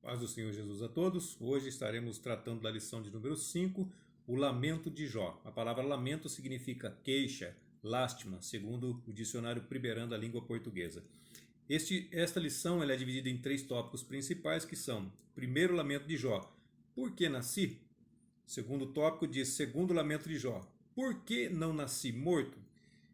Paz do Senhor Jesus a todos. Hoje estaremos tratando da lição de número 5, o lamento de Jó. A palavra lamento significa queixa, lástima, segundo o dicionário Primeirão da língua portuguesa. Esta lição ela é dividida em 3 tópicos principais, que são: primeiro, o lamento de Jó, por que nasci? Segundo tópico diz: segundo lamento de Jó, por que não nasci morto?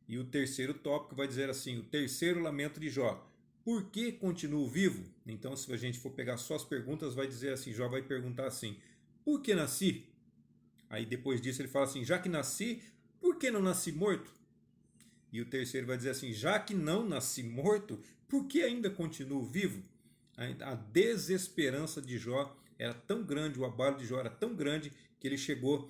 E o terceiro tópico vai dizer assim: o terceiro lamento de Jó, por que continuo vivo? Então, se a gente for pegar só as perguntas, vai dizer assim, Jó vai perguntar assim: por que nasci? Aí depois disso ele fala assim: já que nasci, por que não nasci morto? E o terceiro vai dizer assim: já que não nasci morto, por que ainda continuo vivo? A desesperança de Jó era tão grande, o abalo de Jó era tão grande que ele chegou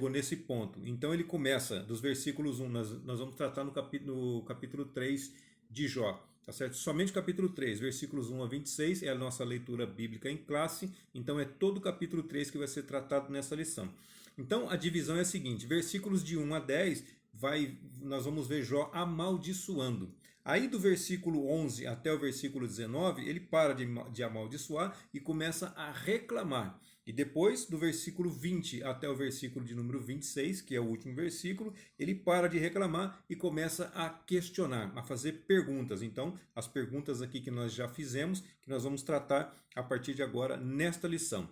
nesse ponto. Então ele começa dos versículos 1, nós vamos tratar no capítulo 3 de Jó. Tá certo? Somente o capítulo 3, versículos 1 a 26 é a nossa leitura bíblica em classe, então é todo o capítulo 3 que vai ser tratado nessa lição. Então a divisão é a seguinte: versículos de 1 a 10 nós vamos ver Jó amaldiçoando. Aí do versículo 11 até o versículo 19, ele para de amaldiçoar e começa a reclamar. E depois, do versículo 20 até o versículo de número 26, que é o último versículo, ele para de reclamar e começa a questionar, a fazer perguntas. Então, as perguntas aqui que nós já fizemos, que nós vamos tratar a partir de agora nesta lição.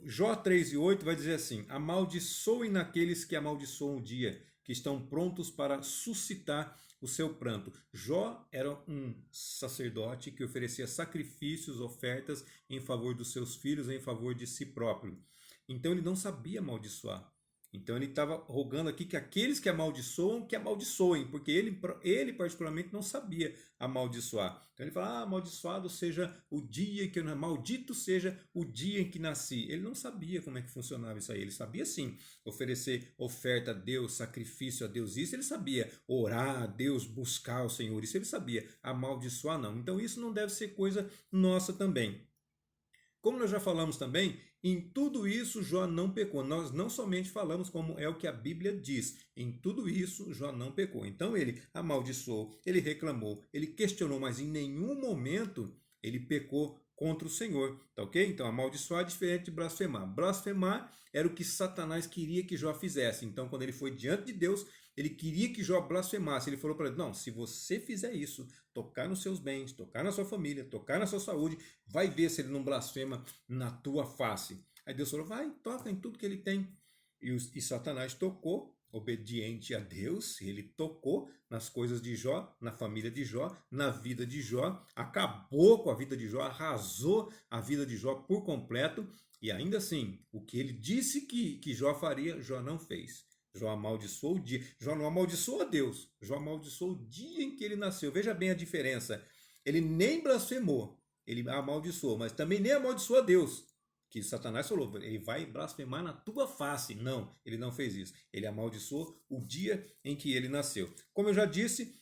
Jó 3 e 8 vai dizer assim: amaldiçoem naqueles que amaldiçoam o dia, que estão prontos para suscitar o seu pranto. Jó era um sacerdote que oferecia sacrifícios, ofertas em favor dos seus filhos, em favor de si próprio. Então ele não sabia amaldiçoar. Então ele estava rogando aqui que aqueles que amaldiçoam, que amaldiçoem, porque ele particularmente não sabia amaldiçoar. Então ele fala: amaldiçoado seja o dia que maldito seja o dia em que nasci. Ele não sabia como é que funcionava isso aí. Ele sabia sim oferecer oferta a Deus, sacrifício a Deus, isso ele sabia. Orar a Deus, buscar o Senhor, isso ele sabia. Amaldiçoar não. Então isso não deve ser coisa nossa também. Como nós já falamos também, em tudo isso Jó não pecou. Nós não somente falamos como é o que a Bíblia diz. Em tudo isso Jó não pecou. Então ele amaldiçoou, ele reclamou, ele questionou, mas em nenhum momento ele pecou contra o Senhor. Tá ok? Então amaldiçoar é diferente de blasfemar. Blasfemar era o que Satanás queria que Jó fizesse. Então quando ele foi diante de Deus, ele queria que Jó blasfemasse. Ele falou para ele: não, se você fizer isso, tocar nos seus bens, tocar na sua família, tocar na sua saúde, vai ver se ele não blasfema na tua face. Aí Deus falou: vai, toca em tudo que ele tem. E Satanás tocou, obediente a Deus, ele tocou nas coisas de Jó, na família de Jó, na vida de Jó, acabou com a vida de Jó, arrasou a vida de Jó por completo. E ainda assim, o que ele disse que Jó faria, Jó não fez. Jó amaldiçoou o dia. Jó não amaldiçoou a Deus. Jó amaldiçoou o dia em que ele nasceu. Veja bem a diferença. Ele nem blasfemou. Ele amaldiçoou, mas também nem amaldiçoou a Deus. Que Satanás falou: ele vai blasfemar na tua face. Não, ele não fez isso. Ele amaldiçoou o dia em que ele nasceu. Como eu já disse,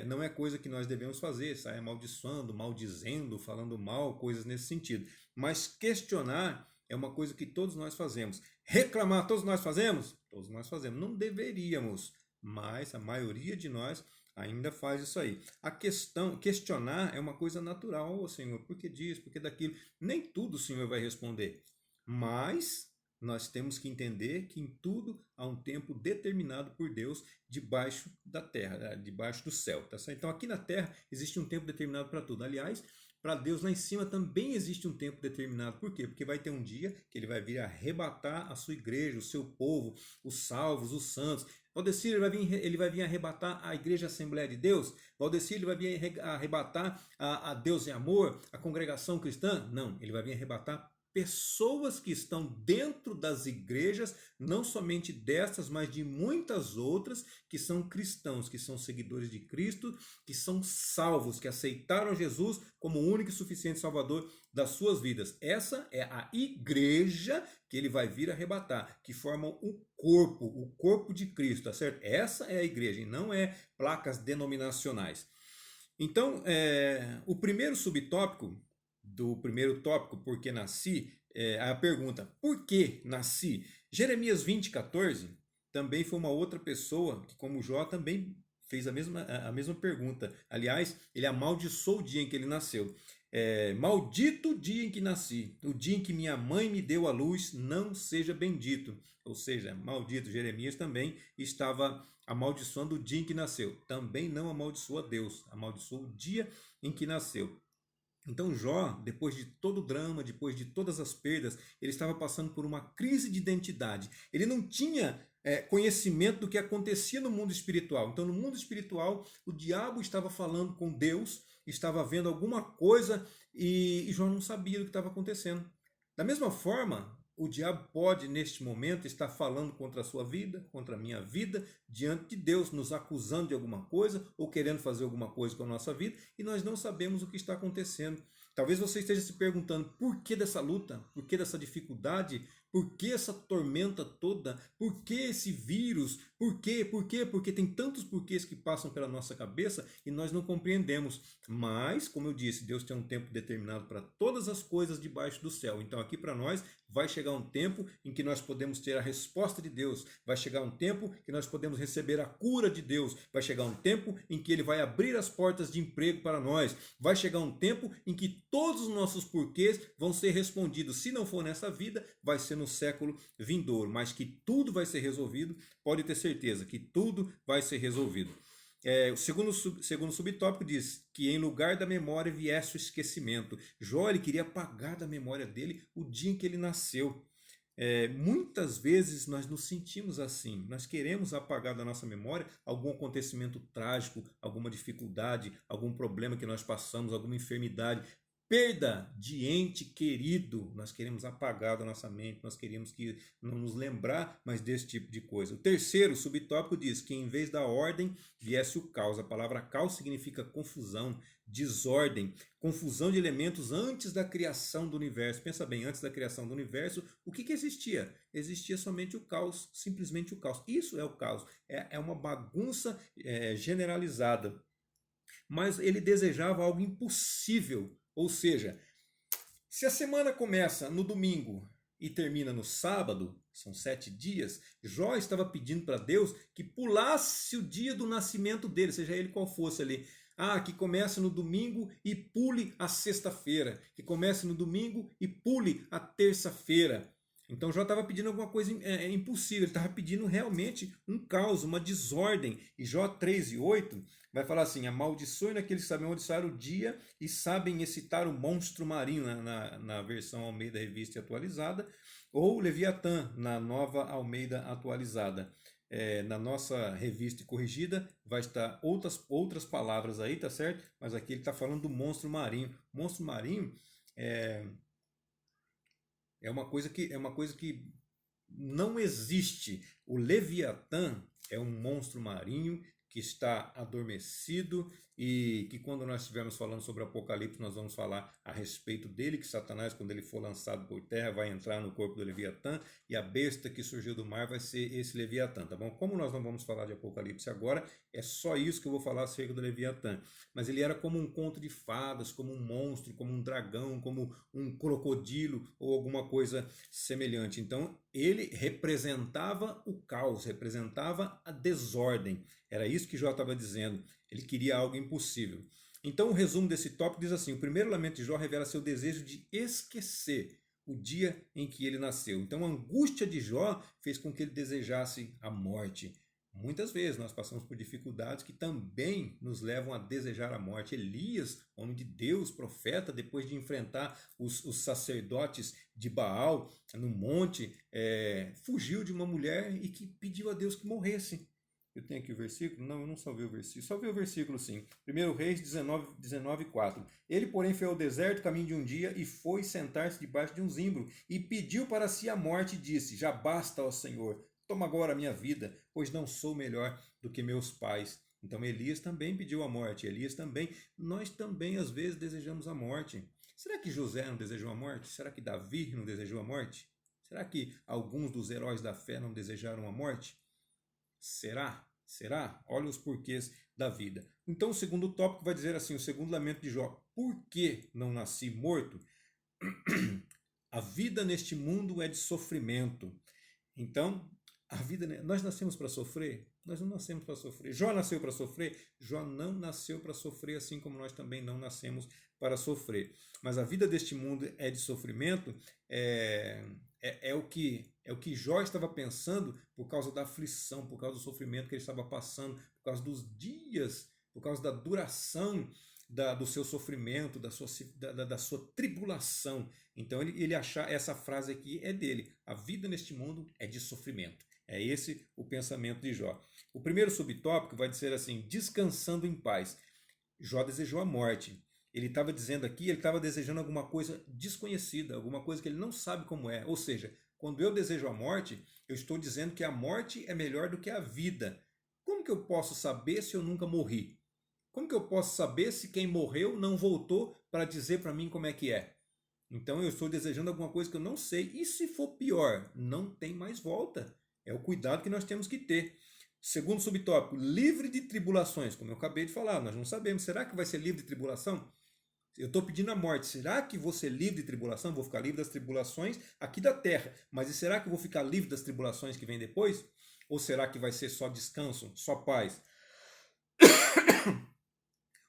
não é coisa que nós devemos fazer, sair amaldiçoando, maldizendo, falando mal, coisas nesse sentido. Mas questionar é uma coisa que todos nós fazemos. Reclamar, todos nós fazemos? Todos nós fazemos. Não deveríamos, mas a maioria de nós ainda faz isso aí. Questionar é uma coisa natural. Ô Senhor, por que disso, por que daquilo? Nem tudo o Senhor vai responder. Mas nós temos que entender que em tudo há um tempo determinado por Deus debaixo da terra, debaixo do céu. Tá certo? Então aqui na terra existe um tempo determinado para tudo. Aliás, para Deus lá em cima também existe um tempo determinado. Por quê? Porque vai ter um dia que ele vai vir arrebatar a sua igreja, o seu povo, os salvos, os santos. Valdecir, ele vai vir arrebatar a igreja Assembleia de Deus? Valdecir, ele vai vir arrebatar a Deus em amor, a congregação cristã? Não, ele vai vir arrebatar pessoas que estão dentro das igrejas, não somente dessas, mas de muitas outras que são cristãos, que são seguidores de Cristo, que são salvos, que aceitaram Jesus como o único e suficiente Salvador das suas vidas. Essa é a igreja que ele vai vir arrebatar, que formam o corpo de Cristo, tá certo? Essa é a igreja e não é placas denominacionais. Então, o primeiro subtópico do primeiro tópico, por que nasci, a pergunta: por que nasci? Jeremias 20:14 também foi uma outra pessoa que, como Jó, também fez a mesma pergunta. Aliás, ele amaldiçoou o dia em que ele nasceu. Maldito o dia em que nasci, o dia em que minha mãe me deu à luz, não seja bendito. Ou seja, maldito. Jeremias também estava amaldiçoando o dia em que nasceu. Também não amaldiçoa Deus, amaldiçoa o dia em que nasceu. Então Jó, depois de todo o drama, depois de todas as perdas, ele estava passando por uma crise de identidade. Ele não tinha conhecimento do que acontecia no mundo espiritual. Então no mundo espiritual, o diabo estava falando com Deus, estava vendo alguma coisa e Jó não sabia do que estava acontecendo. Da mesma forma, o diabo pode, neste momento, estar falando contra a sua vida, contra a minha vida, diante de Deus, nos acusando de alguma coisa ou querendo fazer alguma coisa com a nossa vida e nós não sabemos o que está acontecendo. Talvez você esteja se perguntando por que dessa luta, por que dessa dificuldade, por que essa tormenta toda, por que esse vírus, por quê? Porque tem tantos porquês que passam pela nossa cabeça e nós não compreendemos. Mas, como eu disse, Deus tem um tempo determinado para todas as coisas debaixo do céu. Então aqui para nós vai chegar um tempo em que nós podemos ter a resposta de Deus, vai chegar um tempo que nós podemos receber a cura de Deus, vai chegar um tempo em que Ele vai abrir as portas de emprego para nós, vai chegar um tempo em que todos os nossos porquês vão ser respondidos. Se não for nessa vida, vai ser no século vindouro, mas que tudo vai ser resolvido, pode ter certeza que tudo vai ser resolvido. O segundo subtópico diz que em lugar da memória viesse o esquecimento. Jó, ele queria apagar da memória dele o dia em que ele nasceu. Muitas vezes nós nos sentimos assim, nós queremos apagar da nossa memória algum acontecimento trágico, alguma dificuldade, algum problema que nós passamos, alguma enfermidade, perda de ente querido, nós queremos apagar da nossa mente, nós queremos que não nos lembrar mais desse tipo de coisa. O terceiro subtópico diz que em vez da ordem viesse o caos. A palavra caos significa confusão, desordem, confusão de elementos antes da criação do universo. Pensa bem, antes da criação do universo, o que existia? Existia somente o caos, simplesmente o caos. Isso é o caos, é uma bagunça generalizada. Mas ele desejava algo impossível. Ou seja, se a semana começa no domingo e termina no sábado, são 7 dias, Jó estava pedindo para Deus que pulasse o dia do nascimento dele, seja ele qual fosse ali. Que comece no domingo e pule a sexta-feira, que comece no domingo e pule a terça-feira. Então Jó estava pedindo alguma coisa impossível, ele estava pedindo realmente um caos, uma desordem. E Jó 3:8 vai falar assim: amaldiçoe naqueles que sabem amaldiçoar o dia e sabem excitar o monstro marinho, na versão Almeida Revista e Atualizada, ou Leviatã, na nova Almeida Atualizada. Na nossa revista corrigida vai estar outras palavras aí, tá certo? Mas aqui ele está falando do monstro marinho. Monstro marinho é uma coisa que não existe. O Leviatã é um monstro marinho que está adormecido e que quando nós estivermos falando sobre o Apocalipse nós vamos falar a respeito dele, que Satanás, quando ele for lançado por terra, vai entrar no corpo do Leviatã e a besta que surgiu do mar vai ser esse Leviatã, tá bom? Como nós não vamos falar de Apocalipse agora, é só isso que eu vou falar acerca do Leviatã. Mas ele era como um conto de fadas, como um monstro, como um dragão, como um crocodilo ou alguma coisa semelhante. Então ele representava o caos, representava a desordem. Era isso que Jó estava dizendo. Ele queria algo impossível. Então o resumo desse tópico diz assim: o primeiro lamento de Jó revela seu desejo de esquecer o dia em que ele nasceu. Então a angústia de Jó fez com que ele desejasse a morte. Muitas vezes nós passamos por dificuldades que também nos levam a desejar a morte. Elias, homem de Deus, profeta, depois de enfrentar os sacerdotes de Baal no monte, fugiu de uma mulher e que pediu a Deus que morresse. Eu tenho aqui o versículo? Não, eu não salvei o versículo. Salvei o versículo sim. 1 Reis 19:4. Ele, porém, foi ao deserto, caminho de um dia, e foi sentar-se debaixo de um zimbro, e pediu para si a morte, e disse: já basta, ó Senhor, toma agora a minha vida, pois não sou melhor do que meus pais. Então Elias também pediu a morte. Nós também às vezes desejamos a morte. Será que José não desejou a morte? Será que Davi não desejou a morte? Será que alguns dos heróis da fé não desejaram a morte? Será? Olha os porquês da vida. Então o segundo tópico vai dizer assim, o segundo lamento de Jó: por que não nasci morto? A vida neste mundo é de sofrimento. Então, nós nascemos para sofrer? Nós não nascemos para sofrer. Jó nasceu para sofrer? Jó não nasceu para sofrer, assim como nós também não nascemos para sofrer. Mas a vida deste mundo é de sofrimento, é o que Jó estava pensando por causa da aflição, por causa do sofrimento que ele estava passando, por causa dos dias, por causa da duração do seu sofrimento, da sua tribulação. Então ele achar essa frase aqui é dele. A vida neste mundo é de sofrimento. É esse o pensamento de Jó. O primeiro subtópico vai dizer assim: descansando em paz. Jó desejou a morte. Ele estava dizendo aqui, ele estava desejando alguma coisa desconhecida, alguma coisa que ele não sabe como é. Ou seja, quando eu desejo a morte, eu estou dizendo que a morte é melhor do que a vida. Como que eu posso saber se eu nunca morri? Como que eu posso saber se quem morreu não voltou para dizer para mim como é que é? Então eu estou desejando alguma coisa que eu não sei. E se for pior? Não tem mais volta. É o cuidado que nós temos que ter. Segundo subtópico, livre de tribulações. Como eu acabei de falar, nós não sabemos. Será que vai ser livre de tribulação? Eu estou pedindo a morte. Será que vou ser livre de tribulação? Vou ficar livre das tribulações aqui da terra. Mas e será que eu vou ficar livre das tribulações que vêm depois? Ou será que vai ser só descanso, só paz?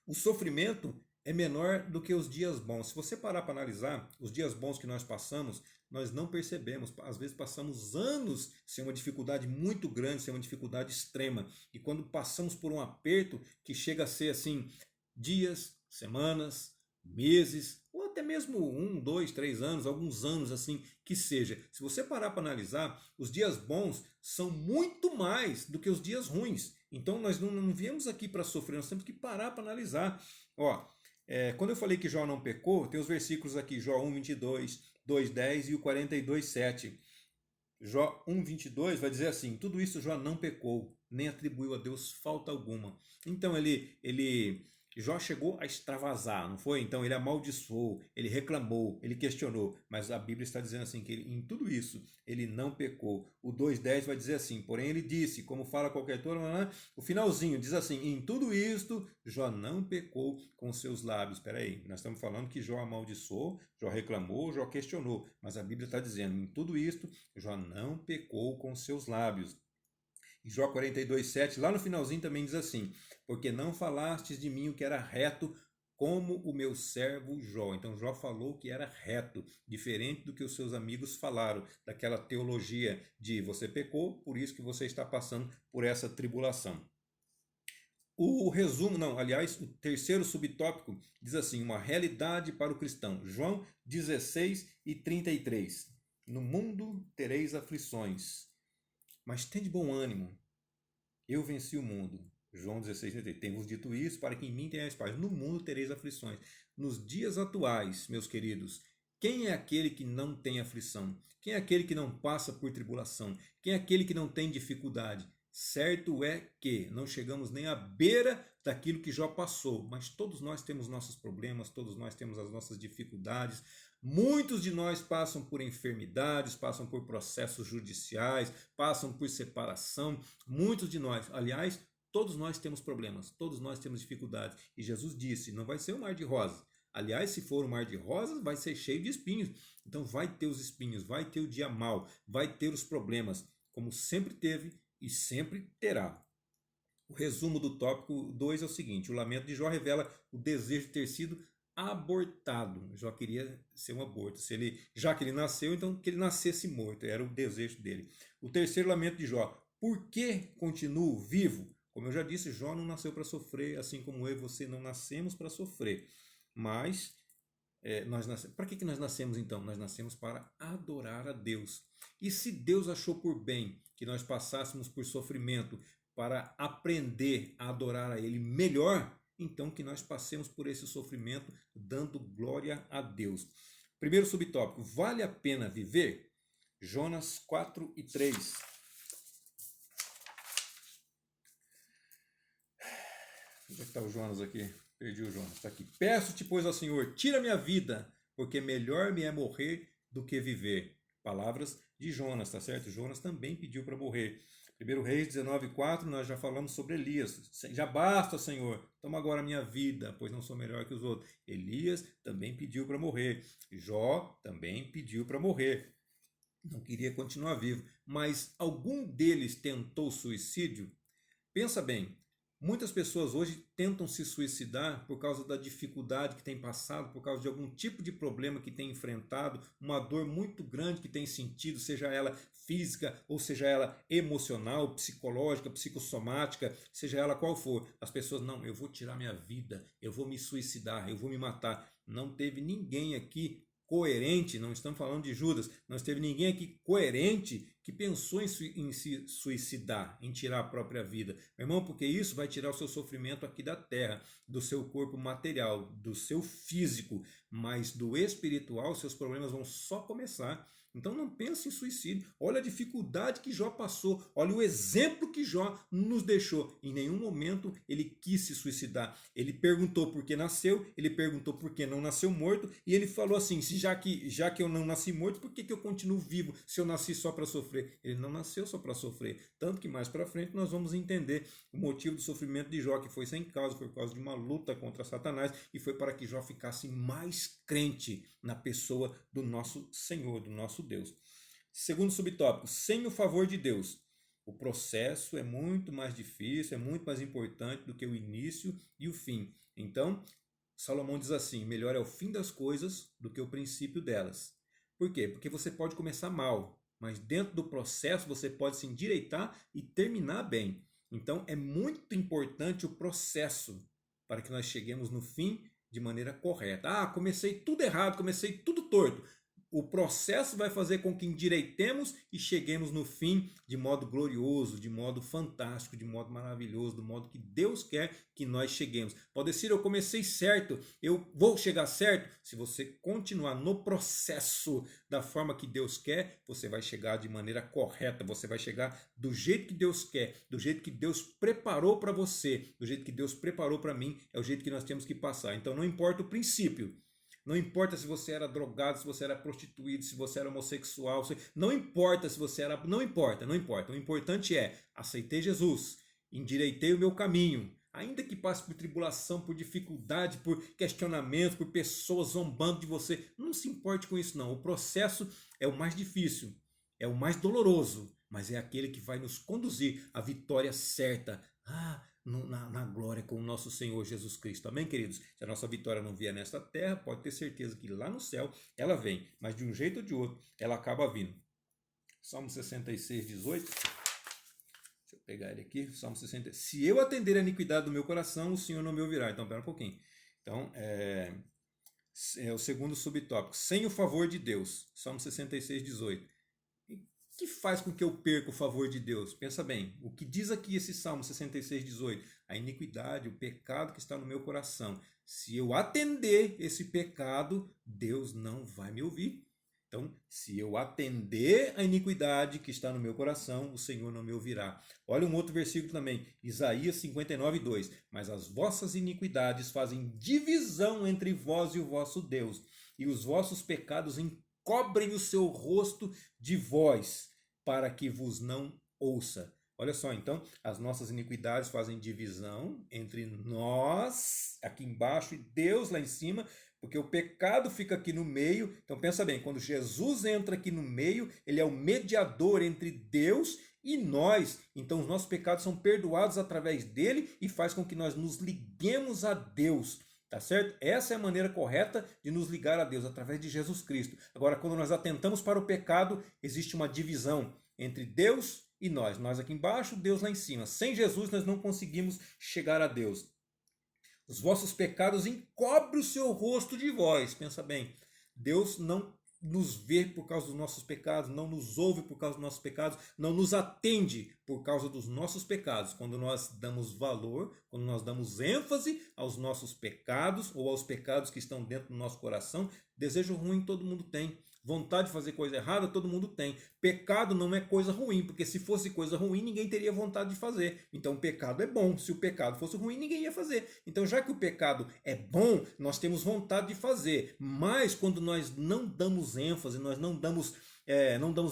O sofrimento é menor do que os dias bons. Se você parar para analisar os dias bons que nós passamos, nós não percebemos. Às vezes passamos anos sem uma dificuldade muito grande, sem uma dificuldade extrema. E quando passamos por um aperto que chega a ser assim, dias, semanas, meses, ou até mesmo 1, 2, 3 anos, alguns anos assim, que seja. Se você parar para analisar, os dias bons são muito mais do que os dias ruins. Então nós não viemos aqui para sofrer, nós temos que parar para analisar. Ó, quando eu falei que Jó não pecou, tem os versículos aqui, Jó 1, 22, 2, 10 e o 42, 7. Jó 1, 22 vai dizer assim: tudo isso Jó não pecou, nem atribuiu a Deus falta alguma. Então Jó chegou a extravasar, não foi? Então ele amaldiçoou, ele reclamou, ele questionou, mas a Bíblia está dizendo assim que em tudo isso ele não pecou. O 2:10 vai dizer assim: porém ele disse, como fala qualquer tolo, o finalzinho diz assim: em tudo isto Jó não pecou com seus lábios. Espera aí, nós estamos falando que Jó amaldiçoou, Jó reclamou, Jó questionou, mas a Bíblia está dizendo: em tudo isto Jó não pecou com seus lábios. E Jó 42:7, lá no finalzinho também diz assim: porque não falastes de mim o que era reto, como o meu servo Jó. Então Jó falou que era reto, diferente do que os seus amigos falaram, daquela teologia de você pecou, por isso que você está passando por essa tribulação. O resumo, não, aliás, o terceiro subtópico diz assim: uma realidade para o cristão. João 16:33. No mundo tereis aflições, mas tende bom ânimo, eu venci o mundo. João 16:33. Tenho-vos dito isso para que em mim tenhais paz. No mundo tereis aflições. Nos dias atuais, meus queridos, quem é aquele que não tem aflição? Quem é aquele que não passa por tribulação? Quem é aquele que não tem dificuldade? Certo é que não chegamos nem à beira daquilo que Jó passou, mas todos nós temos nossos problemas, todos nós temos as nossas dificuldades. Muitos de nós passam por enfermidades, passam por processos judiciais, passam por separação. Muitos de nós, aliás, todos nós temos problemas, todos nós temos dificuldades. E Jesus disse: não vai ser um mar de rosas. Aliás, se for um mar de rosas, vai ser cheio de espinhos. Então vai ter os espinhos, vai ter o dia mau, vai ter os problemas, como sempre teve e sempre terá. O resumo do tópico 2 é o seguinte: o lamento de Jó revela o desejo de ter sido abortado. Jó queria ser um aborto. Já que ele nasceu, então que ele nascesse morto. Era o desejo dele. O terceiro lamento de Jó: por que continuo vivo? Como eu já disse, Jó não nasceu para sofrer, assim como eu e você não nascemos para sofrer. Mas para que nós nascemos então? Nós nascemos para adorar a Deus. E se Deus achou por bem que nós passássemos por sofrimento para aprender a adorar a Ele melhor, então que nós passemos por esse sofrimento dando glória a Deus. Primeiro subtópico: vale a pena viver? Jonas 4:3. Onde é que está o Jonas aqui? Perdi o Jonas. Está aqui. Peço-te, pois, ao Senhor, tira minha vida, porque melhor me é morrer do que viver. Palavras de Jonas, tá certo? Jonas também pediu para morrer. 1 Reis 19:4, nós já falamos sobre Elias. Já basta, Senhor, toma agora a minha vida, pois não sou melhor que os outros. Elias também pediu para morrer. Jó também pediu para morrer. Não queria continuar vivo. Mas algum deles tentou suicídio? Pensa bem, muitas pessoas hoje tentam se suicidar por causa da dificuldade que tem passado, por causa de algum tipo de problema que tem enfrentado, uma dor muito grande que tem sentido, seja ela física ou seja ela emocional, psicológica, psicossomática, seja ela qual for. As pessoas, não, eu vou tirar minha vida, eu vou me suicidar, eu vou me matar. Não teve ninguém aqui coerente, não estamos falando de Judas, não teve ninguém aqui coerente que pensou em se suicidar, em tirar a própria vida. Meu irmão, porque isso vai tirar o seu sofrimento aqui da terra, do seu corpo material, do seu físico, mas do espiritual, seus problemas vão só começar. Então não pense em suicídio. Olha a dificuldade que Jó passou. Olha o exemplo que Jó nos deixou. Em nenhum momento ele quis se suicidar. Ele perguntou por que nasceu, ele perguntou por que não nasceu morto, e ele falou assim, já que eu não nasci morto, por que eu continuo vivo se eu nasci só para sofrer? Ele não nasceu só para sofrer. Tanto que mais para frente nós vamos entender o motivo do sofrimento de Jó, que foi sem causa, foi por causa de uma luta contra Satanás, e foi para que Jó ficasse mais crente na pessoa do nosso Senhor, do nosso Deus. Segundo subtópico, sem o favor de Deus. O processo é muito mais difícil, é muito mais importante do que o início e o fim. Então, Salomão diz assim, melhor é o fim das coisas do que o princípio delas. Por quê? Porque você pode começar mal, mas dentro do processo você pode se endireitar e terminar bem. Então, é muito importante o processo para que nós cheguemos no fim de maneira correta. Ah, comecei tudo errado, comecei tudo torto. O processo vai fazer com que endireitemos e cheguemos no fim de modo glorioso, de modo fantástico, de modo maravilhoso, do modo que Deus quer que nós cheguemos. Pode ser, eu comecei certo, eu vou chegar certo. Se você continuar no processo da forma que Deus quer, você vai chegar de maneira correta, você vai chegar do jeito que Deus quer, do jeito que Deus preparou para você, do jeito que Deus preparou para mim, é o jeito que nós temos que passar. Então não importa o princípio. Não importa se você era drogado, se você era prostituído, se você era homossexual, não importa se você era... Não importa. O importante é, aceitei Jesus, endireitei o meu caminho, ainda que passe por tribulação, por dificuldade, por questionamento, por pessoas zombando de você, não se importe com isso não. O processo é o mais difícil, é o mais doloroso, mas é aquele que vai nos conduzir à vitória certa. Na glória com o nosso Senhor Jesus Cristo. Amém, queridos? Se a nossa vitória não vier nesta terra, pode ter certeza que lá no céu ela vem, mas de um jeito ou de outro ela acaba vindo. Salmo 66, 18. Deixa eu pegar ele aqui. Salmo 60. Se eu atender a iniquidade do meu coração, o Senhor não me ouvirá. Então, pera um pouquinho. Então, é o segundo subtópico. Sem o favor de Deus. Salmo 66, 18. O que faz com que eu perca o favor de Deus? Pensa bem, o que diz aqui esse Salmo 66, 18? A iniquidade, o pecado que está no meu coração. Se eu atender esse pecado, Deus não vai me ouvir. Então, se eu atender a iniquidade que está no meu coração, o Senhor não me ouvirá. Olha um outro versículo também, Isaías 59, 2. Mas as vossas iniquidades fazem divisão entre vós e o vosso Deus, e os vossos pecados encobrem o seu rosto de vós, para que vos não ouça. Olha só, então, as nossas iniquidades fazem divisão entre nós, aqui embaixo, e Deus lá em cima, porque o pecado fica aqui no meio. Então pensa bem, quando Jesus entra aqui no meio, ele é o mediador entre Deus e nós. Então os nossos pecados são perdoados através dele e faz com que nós nos liguemos a Deus. Tá certo? Essa é a maneira correta de nos ligar a Deus, através de Jesus Cristo. Agora, quando nós atentamos para o pecado, existe uma divisão entre Deus e nós. Nós aqui embaixo, Deus lá em cima. Sem Jesus, nós não conseguimos chegar a Deus. Os vossos pecados encobrem o seu rosto de vós. Pensa bem, Deus não nos vê por causa dos nossos pecados, não nos ouve por causa dos nossos pecados, não nos atende por causa dos nossos pecados. Quando nós damos valor, quando nós damos ênfase aos nossos pecados ou aos pecados que estão dentro do nosso coração, desejo ruim todo mundo tem. Vontade de fazer coisa errada, todo mundo tem. Pecado não é coisa ruim, porque se fosse coisa ruim, ninguém teria vontade de fazer. Então, o pecado é bom. Se o pecado fosse ruim, ninguém ia fazer. Então, já que o pecado é bom, nós temos vontade de fazer. Mas, quando nós não damos ênfase, nós não damos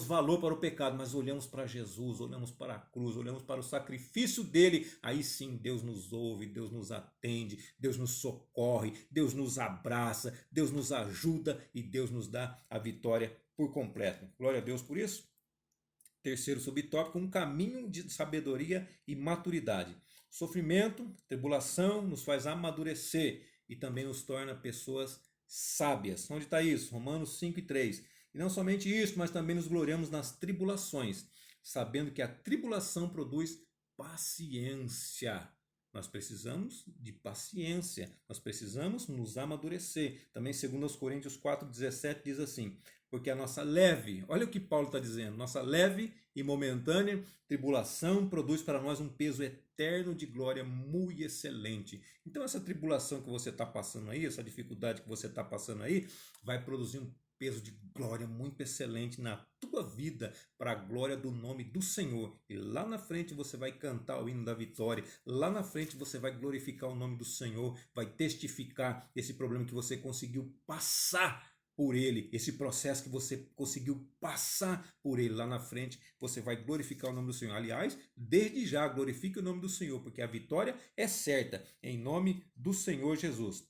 valor para o pecado, mas olhamos para Jesus, olhamos para a cruz, olhamos para o sacrifício dele, aí sim Deus nos ouve, Deus nos atende, Deus nos socorre, Deus nos abraça, Deus nos ajuda e Deus nos dá a vitória por completo. Glória a Deus por isso. Terceiro subtópico, um caminho de sabedoria e maturidade. Sofrimento, tribulação nos faz amadurecer e também nos torna pessoas sábias. Onde está isso? Romanos 5:3. E não somente isso, mas também nos gloriamos nas tribulações, sabendo que a tribulação produz paciência. Nós precisamos de paciência, nós precisamos nos amadurecer. Também, segundo aos Coríntios 4,17, diz assim: porque a nossa leve, olha o que Paulo está dizendo, nossa leve e momentânea tribulação produz para nós um peso eterno de glória muito excelente. Então essa tribulação que você está passando aí, essa dificuldade que você está passando aí, vai produzir um peso de glória muito excelente na tua vida, para a glória do nome do Senhor. E lá na frente você vai cantar o hino da vitória, lá na frente você vai glorificar o nome do Senhor, vai testificar esse problema que você conseguiu passar por ele, esse processo que você conseguiu passar por ele. Lá na frente você vai glorificar o nome do Senhor. Aliás, desde já glorifique o nome do Senhor, porque a vitória é certa, em nome do Senhor Jesus.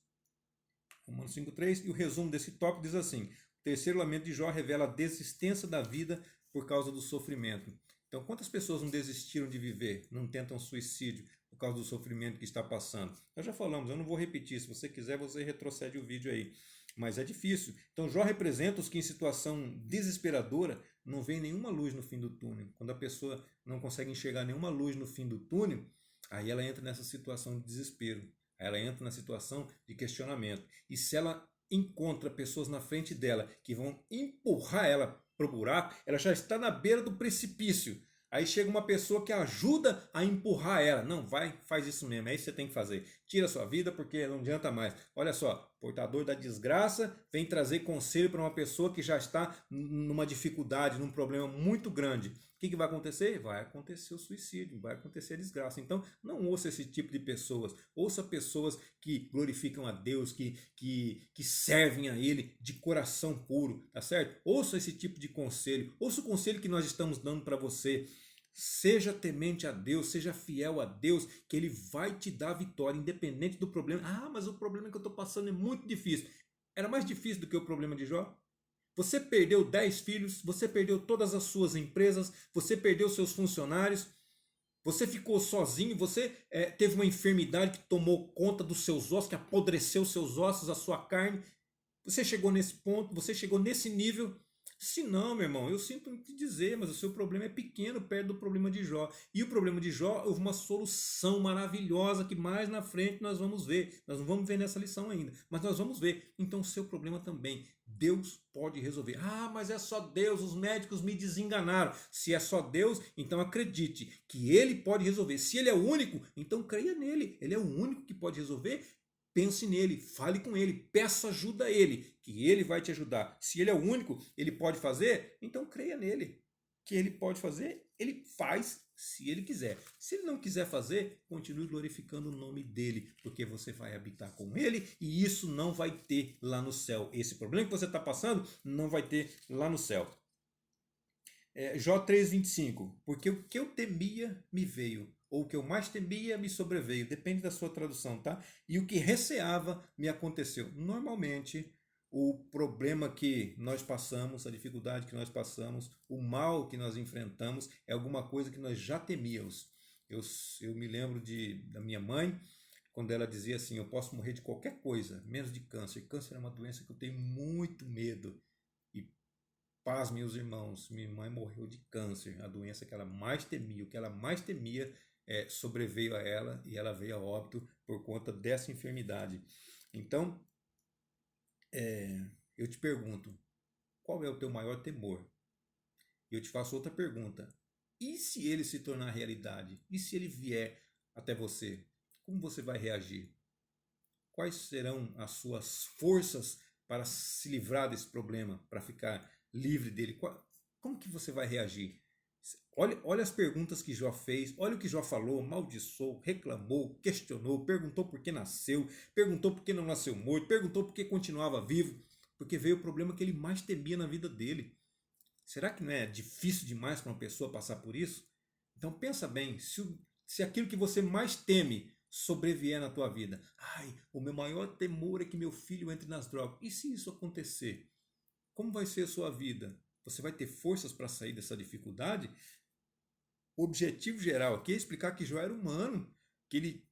Romanos 5:3, e o resumo desse tópico diz assim: o terceiro lamento de Jó revela a desistência da vida por causa do sofrimento. Então, quantas pessoas não desistiram de viver, não tentam suicídio por causa do sofrimento que está passando? Nós já falamos, eu não vou repetir, se você quiser você retrocede o vídeo aí. Mas é difícil. Então Jó representa os que em situação desesperadora não vê nenhuma luz no fim do túnel. Quando a pessoa não consegue enxergar nenhuma luz no fim do túnel, aí ela entra nessa situação de desespero. Aí ela entra na situação de questionamento. E se ela encontra pessoas na frente dela que vão empurrar ela para o buraco, ela já está na beira do precipício. Aí chega uma pessoa que ajuda a empurrar ela. Não, vai, faz isso mesmo, é isso que você tem que fazer. Tira a sua vida porque não adianta mais. Olha só, portador da desgraça vem trazer conselho para uma pessoa que já está numa dificuldade, num problema muito grande. O que vai acontecer? Vai acontecer o suicídio, vai acontecer a desgraça. Então, não ouça esse tipo de pessoas. Ouça pessoas que glorificam a Deus, que servem a Ele de coração puro, tá certo? Ouça esse tipo de conselho. Ouça o conselho que nós estamos dando para você. Seja temente a Deus, seja fiel a Deus, que Ele vai te dar vitória, independente do problema. Ah, mas o problema que eu estou passando é muito difícil. Era mais difícil do que o problema de Jó? Você perdeu 10 filhos, você perdeu todas as suas empresas, você perdeu seus funcionários, você ficou sozinho, você teve uma enfermidade que tomou conta dos seus ossos, que apodreceu os seus ossos, a sua carne. Você chegou nesse ponto, você chegou nesse nível. Se não, meu irmão, eu sinto te dizer, mas o seu problema é pequeno perto do problema de Jó. E o problema de Jó houve uma solução maravilhosa que mais na frente nós vamos ver. Nós não vamos ver nessa lição ainda, mas nós vamos ver. Então o seu problema também, Deus pode resolver. Ah, mas é só Deus, os médicos me desenganaram. Se é só Deus, então acredite que Ele pode resolver. Se Ele é o único, então creia nele. Ele é o único que pode resolver. Pense nele, fale com ele, peça ajuda a ele, que ele vai te ajudar. Se ele é o único, ele pode fazer, então creia nele. Que ele pode fazer, ele faz se ele quiser. Se ele não quiser fazer, continue glorificando o nome dele, porque você vai habitar com ele e isso não vai ter lá no céu. Esse problema que você está passando não vai ter lá no céu. Jó 3,25. Porque o que eu temia me veio, ou o que eu mais temia me sobreveio, depende da sua tradução, tá? E o que receava me aconteceu. Normalmente, o problema que nós passamos, a dificuldade que nós passamos, o mal que nós enfrentamos, é alguma coisa que nós já temíamos. Eu me lembro da minha mãe, quando ela dizia assim: eu posso morrer de qualquer coisa, menos de câncer. Câncer é uma doença que eu tenho muito medo. E paz, meus irmãos, minha mãe morreu de câncer, a doença que ela mais temia. O que ela mais temia sobreveio a ela e ela veio a óbito por conta dessa enfermidade. Então, eu te pergunto, qual é o teu maior temor? E eu te faço outra pergunta. E se ele se tornar realidade? E se ele vier até você? Como você vai reagir? Quais serão as suas forças para se livrar desse problema, para ficar livre dele? Como que você vai reagir? Olha as perguntas que Jó fez, olha o que Jó falou, maldiçoou, reclamou, questionou, perguntou por que nasceu, perguntou por que não nasceu morto, perguntou por que continuava vivo, porque veio o problema que ele mais temia na vida dele. Será que não é difícil demais para uma pessoa passar por isso? Então pensa bem, se aquilo que você mais teme sobrevier na tua vida, o meu maior temor é que meu filho entre nas drogas. E se isso acontecer? Como vai ser a sua vida? você vai ter forças para sair dessa dificuldade. O objetivo geral aqui é explicar que Jó era humano, que ele,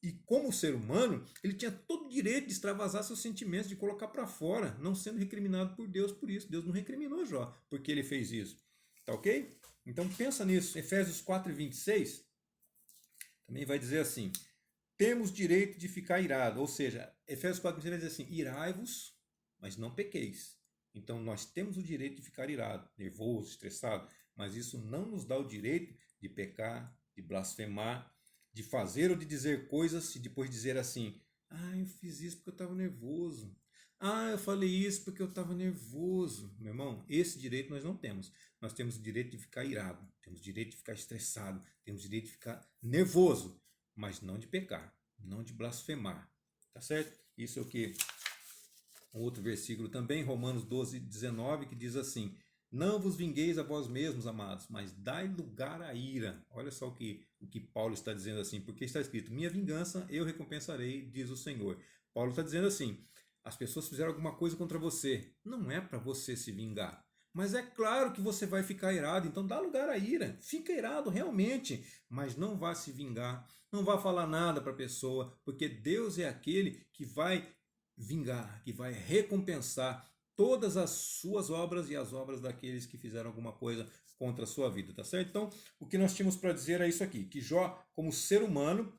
e como ser humano, ele tinha todo o direito de extravasar seus sentimentos, de colocar para fora, não sendo recriminado por Deus por isso. Deus não recriminou Jó porque ele fez isso. Tá ok? Então pensa nisso. Efésios 4:26 também vai dizer assim: temos direito de ficar irado. Ou seja, Efésios 4:26 vai dizer assim: irai-vos, mas não pequeis. Então nós temos o direito de ficar irado, nervoso, estressado, mas isso não nos dá o direito de pecar, de blasfemar, de fazer ou de dizer coisas e depois dizer assim: ah, eu fiz isso porque eu estava nervoso. Ah, eu falei isso porque eu estava nervoso. Meu irmão, esse direito nós não temos. Nós temos o direito de ficar irado, temos o direito de ficar estressado, temos o direito de ficar nervoso, mas não de pecar, não de blasfemar. Tá certo? Isso é o que um outro versículo também, Romanos 12:19, que diz assim: não vos vingueis a vós mesmos, amados, mas dai lugar à ira. Olha só o que Paulo está dizendo assim, porque está escrito: minha vingança eu recompensarei, diz o Senhor. Paulo está dizendo assim: as pessoas fizeram alguma coisa contra você, não é para você se vingar. Mas é claro que você vai ficar irado, então dá lugar à ira, fica irado realmente, mas não vá se vingar, não vá falar nada para a pessoa, porque Deus é aquele que vai vingar, que vai recompensar todas as suas obras e as obras daqueles que fizeram alguma coisa contra a sua vida, tá certo? Então, o que nós tínhamos para dizer é isso aqui, que Jó, como ser humano,